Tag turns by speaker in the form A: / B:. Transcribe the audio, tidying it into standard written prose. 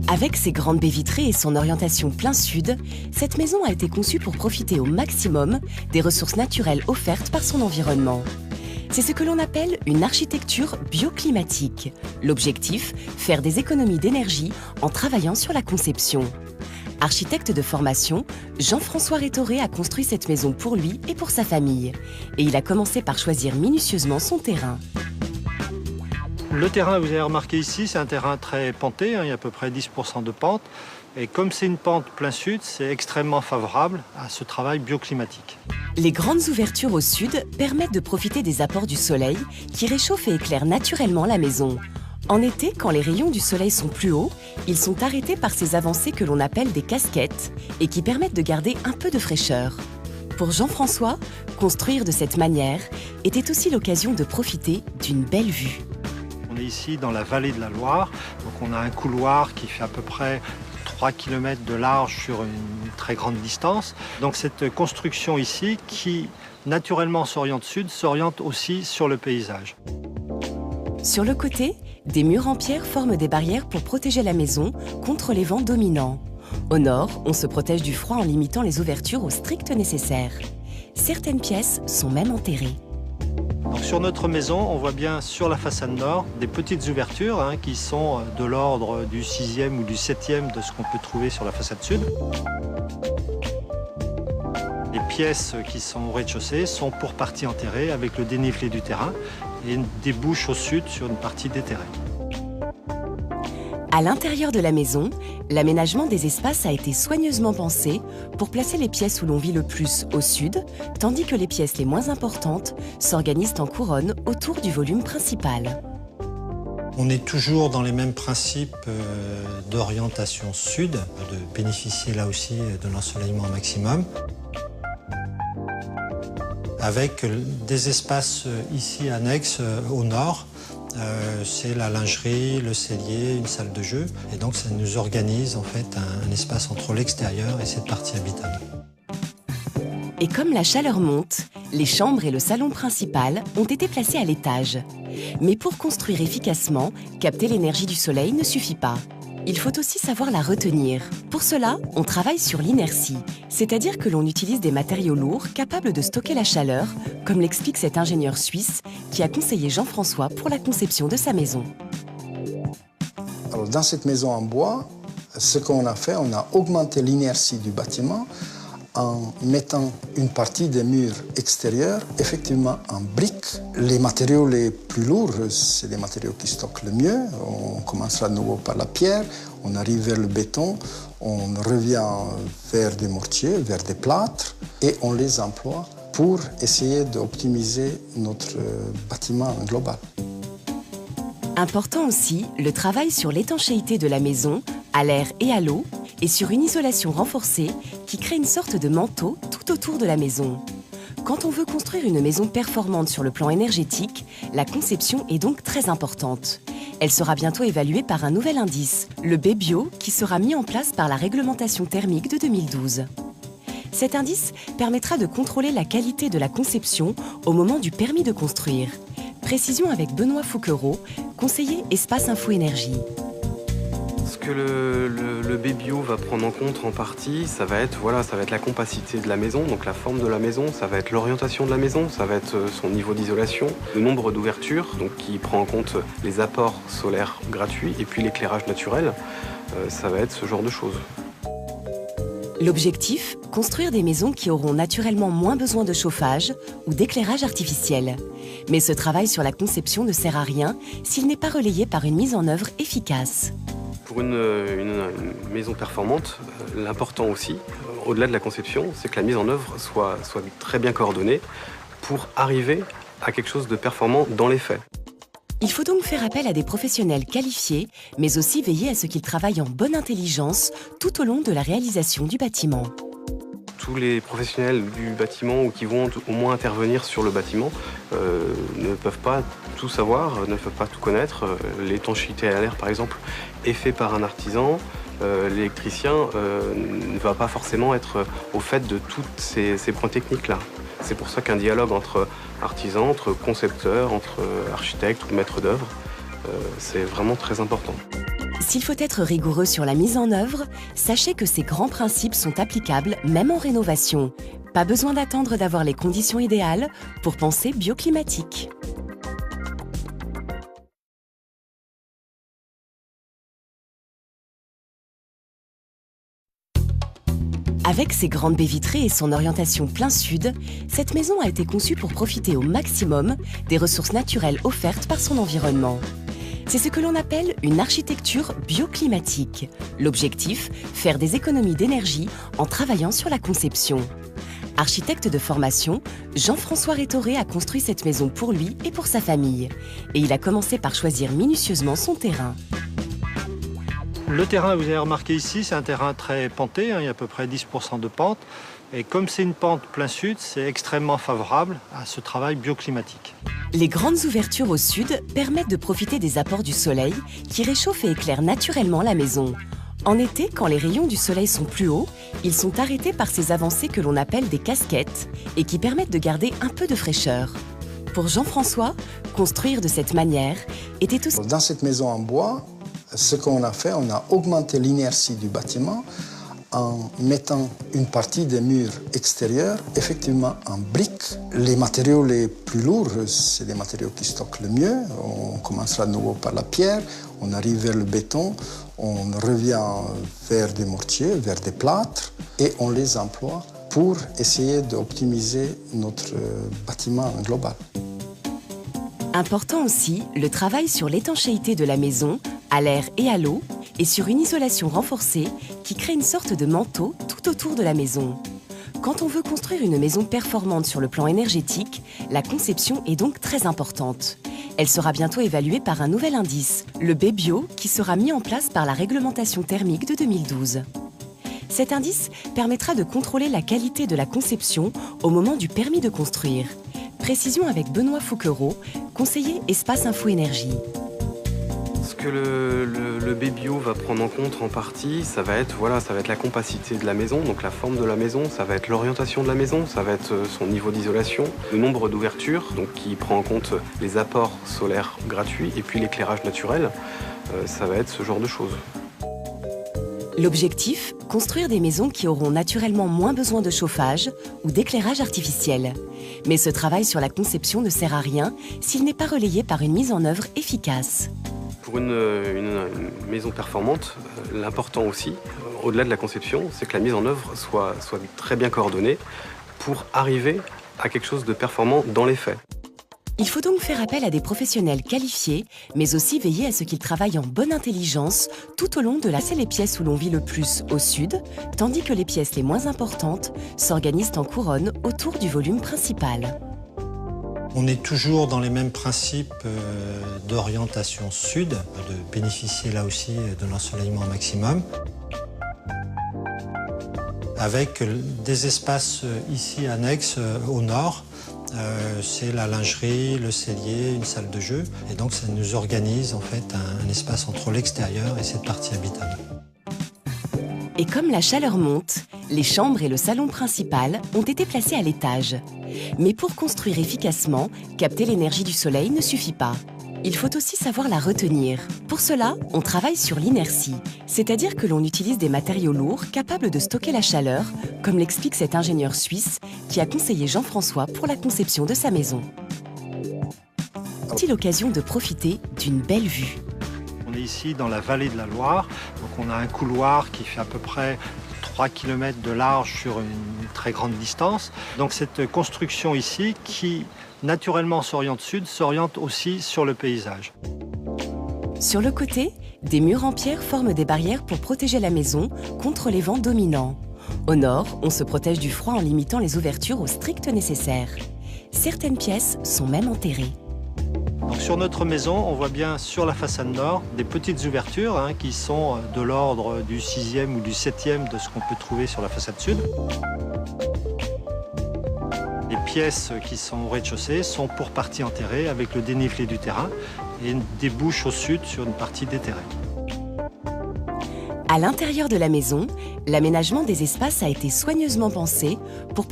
A: Avec ses grandes baies vitrées et son orientation plein sud, cette maison a été conçue pour profiter au maximum des ressources naturelles offertes par son environnement. C'est ce que l'on appelle une architecture bioclimatique. L'objectif, faire des économies d'énergie en travaillant sur la conception. Architecte de formation, Jean-François Rétoré a construit cette maison pour lui et pour sa famille. Et il a commencé par choisir minutieusement son terrain.
B: Le terrain, vous avez remarqué ici, c'est un terrain très penté, il y a à peu près 10% de pente. Et comme c'est une pente plein sud, c'est extrêmement favorable à ce travail bioclimatique.
A: Les grandes ouvertures au sud permettent de profiter des apports du soleil qui réchauffent et éclairent naturellement la maison. En été, quand les rayons du soleil sont plus hauts, ils sont arrêtés par ces avancées que l'on appelle des casquettes et qui permettent de garder un peu de fraîcheur. Pour Jean-François, construire de cette manière était aussi l'occasion de profiter d'une belle vue.
B: On est ici dans la vallée de la Loire, donc on a un couloir qui fait à peu près 3 km de large sur une très grande distance. Donc cette construction ici, qui naturellement s'oriente sud, s'oriente aussi sur le paysage.
A: Sur le côté, des murs en pierre forment des barrières pour protéger la maison contre les vents dominants. Au nord, on se protège du froid en limitant les ouvertures au strict nécessaire. Certaines pièces sont même enterrées.
B: Donc sur notre maison, on voit bien sur la façade nord des petites ouvertures qui sont de l'ordre du 6e ou du 7e de ce qu'on peut trouver sur la façade sud. Les pièces qui sont au rez-de-chaussée sont pour partie enterrées avec le dénivelé du terrain et débouchent au sud sur une partie déterrée.
A: À l'intérieur de la maison, l'aménagement des espaces a été soigneusement pensé pour placer les pièces où l'on vit le plus au sud, tandis que les pièces les moins importantes s'organisent en couronne autour du volume principal.
C: On est toujours dans les mêmes principes d'orientation sud, de bénéficier là aussi de l'ensoleillement maximum, avec des espaces ici annexes au nord. C'est la lingerie, le cellier, une salle de jeu. Et donc ça nous organise en fait un espace entre l'extérieur et cette partie habitable.
A: Et comme la chaleur monte, les chambres et le salon principal ont été placés à l'étage. Mais pour construire efficacement, capter l'énergie du soleil ne suffit pas. Il faut aussi savoir la retenir. Pour cela, on travaille sur l'inertie, c'est-à-dire que l'on utilise des matériaux lourds capables de stocker la chaleur, comme l'explique cet ingénieur suisse qui a conseillé Jean-François pour la conception de sa maison.
D: Alors, dans cette maison en bois, ce qu'on a fait, on a augmenté l'inertie du bâtiment en mettant une partie des murs extérieurs, effectivement en briques. Les matériaux les plus lourds, c'est les matériaux qui stockent le mieux. On commencera de nouveau par la pierre, on arrive vers le béton, on revient vers des mortiers, vers des plâtres, et on les emploie pour essayer d'optimiser notre bâtiment global.
A: Important aussi, le travail sur l'étanchéité de la maison, à l'air et à l'eau, et sur une isolation renforcée qui crée une sorte de manteau tout autour de la maison. Quand on veut construire une maison performante sur le plan énergétique, la conception est donc très importante. Elle sera bientôt évaluée par un nouvel indice, le B-Bio, qui sera mis en place par la réglementation thermique de 2012. Cet indice permettra de contrôler la qualité de la conception au moment du permis de construire. Précision avec Benoît Fouquereau, conseiller Espace Info Énergie.
E: Ce que le B-Bio va prendre en compte en partie, ça va être la compacité de la maison, donc la forme de la maison, ça va être l'orientation de la maison, ça va être son niveau d'isolation, le nombre d'ouvertures, donc qui prend en compte les apports solaires gratuits et puis l'éclairage naturel, ça va être ce genre de choses.
A: L'objectif, construire des maisons qui auront naturellement moins besoin de chauffage ou d'éclairage artificiel. Mais ce travail sur la conception ne sert à rien s'il n'est pas relayé par une mise en œuvre efficace.
E: Pour une maison performante, l'important aussi, au-delà de la conception, c'est que la mise en œuvre soit très bien coordonnée pour arriver à quelque chose de performant dans les faits.
A: Il faut donc faire appel à des professionnels qualifiés, mais aussi veiller à ce qu'ils travaillent en bonne intelligence tout au long de la réalisation du bâtiment.
E: Tous les professionnels du bâtiment ou qui vont au moins intervenir sur le bâtiment ne peuvent pas tout savoir, ne peuvent pas tout connaître. L'étanchéité à l'air, par exemple, est fait par un artisan. L'électricien ne va pas forcément être au fait de tous ces points techniques-là. C'est pour ça qu'un dialogue entre artisans, entre concepteurs, entre architectes ou maîtres d'œuvre, c'est vraiment très important.
A: S'il faut être rigoureux sur la mise en œuvre, sachez que ces grands principes sont applicables même en rénovation. Pas besoin d'attendre d'avoir les conditions idéales pour penser bioclimatique. Avec ses grandes baies vitrées et son orientation plein sud, cette maison a été conçue pour profiter au maximum des ressources naturelles offertes par son environnement. C'est ce que l'on appelle une architecture bioclimatique. L'objectif, faire des économies d'énergie en travaillant sur la conception. Architecte de formation, Jean-François Rétoré a construit cette maison pour lui et pour sa famille. Et il a commencé par choisir minutieusement son terrain.
B: Le terrain, vous avez remarqué ici, c'est un terrain très penté, il y a à peu près 10% de pente. Et comme c'est une pente plein sud, c'est extrêmement favorable à ce travail bioclimatique.
A: Les grandes ouvertures au sud permettent de profiter des apports du soleil qui réchauffent et éclairent naturellement la maison. En été, quand les rayons du soleil sont plus hauts, ils sont arrêtés par ces avancées que l'on appelle des casquettes et qui permettent de garder un peu de fraîcheur. Pour Jean-François, construire de cette manière était aussi...
D: Dans cette maison en bois, ce qu'on a fait, on a augmenté l'inertie du bâtiment en mettant une partie des murs extérieurs effectivement en briques. Les matériaux les plus lourds, c'est les matériaux qui stockent le mieux. On commencera de nouveau par la pierre, on arrive vers le béton, on revient vers des mortiers, vers des plâtres et on les emploie pour essayer d'optimiser notre bâtiment global.
A: Important aussi, le travail sur l'étanchéité de la maison, à l'air et à l'eau, et sur une isolation renforcée qui crée une sorte de manteau tout autour de la maison. Quand on veut construire une maison performante sur le plan énergétique, la conception est donc très importante. Elle sera bientôt évaluée par un nouvel indice, le B-Bio, qui sera mis en place par la réglementation thermique de 2012. Cet indice permettra de contrôler la qualité de la conception au moment du permis de construire. Précision avec Benoît Fouquereau, conseiller Espace Info Énergie.
E: Ce que le B-Bio va prendre en compte en partie, ça va être la compacité de la maison, donc la forme de la maison, ça va être l'orientation de la maison, ça va être son niveau d'isolation, le nombre d'ouvertures, donc qui prend en compte les apports solaires gratuits et puis l'éclairage naturel, ça va être ce genre de choses.
A: L'objectif, construire des maisons qui auront naturellement moins besoin de chauffage ou d'éclairage artificiel. Mais ce travail sur la conception ne sert à rien s'il n'est pas relayé par une mise en œuvre efficace.
E: Pour une maison performante, l'important aussi, au-delà de la conception, c'est que la mise en œuvre soit très bien coordonnée pour arriver à quelque chose de performant dans les faits.
A: Il faut donc faire appel à des professionnels qualifiés, mais aussi veiller à ce qu'ils travaillent en bonne intelligence tout au long de c'est les pièces où l'on vit le plus au sud, tandis que les pièces les moins importantes s'organisent en couronne autour du volume principal.
C: On est toujours dans les mêmes principes d'orientation sud, de bénéficier là aussi de l'ensoleillement maximum. Avec des espaces ici annexes au nord, c'est la lingerie, le cellier, une salle de jeu. Et donc ça nous organise en fait un espace entre l'extérieur et cette partie habitable.
A: Et comme la chaleur monte, les chambres et le salon principal ont été placés à l'étage. Mais pour construire efficacement, capter l'énergie du soleil ne suffit pas. Il faut aussi savoir la retenir. Pour cela, on travaille sur l'inertie, c'est-à-dire que l'on utilise des matériaux lourds capables de stocker la chaleur, comme l'explique cet ingénieur suisse qui a conseillé Jean-François pour la conception de sa maison. C'est l'occasion de profiter d'une belle vue.
B: On est ici dans la vallée de la Loire, donc on a un couloir qui fait à peu près 3 km de large sur une très grande distance. Donc cette construction ici, qui naturellement s'oriente sud, s'oriente aussi sur le paysage.
A: Sur le côté, des murs en pierre forment des barrières pour protéger la maison contre les vents dominants. Au nord, on se protège du froid en limitant les ouvertures au strict nécessaire. Certaines pièces sont même enterrées.
B: Donc sur notre maison, on voit bien sur la façade nord des petites ouvertures qui sont de l'ordre du 6e ou du 7e de ce qu'on peut trouver sur la façade sud. Les pièces qui sont au rez-de-chaussée sont pour partie enterrées avec le dénivelé du terrain et débouchent au sud sur une partie déterrée.
A: À l'intérieur de la maison, l'aménagement des espaces a été soigneusement pensé pour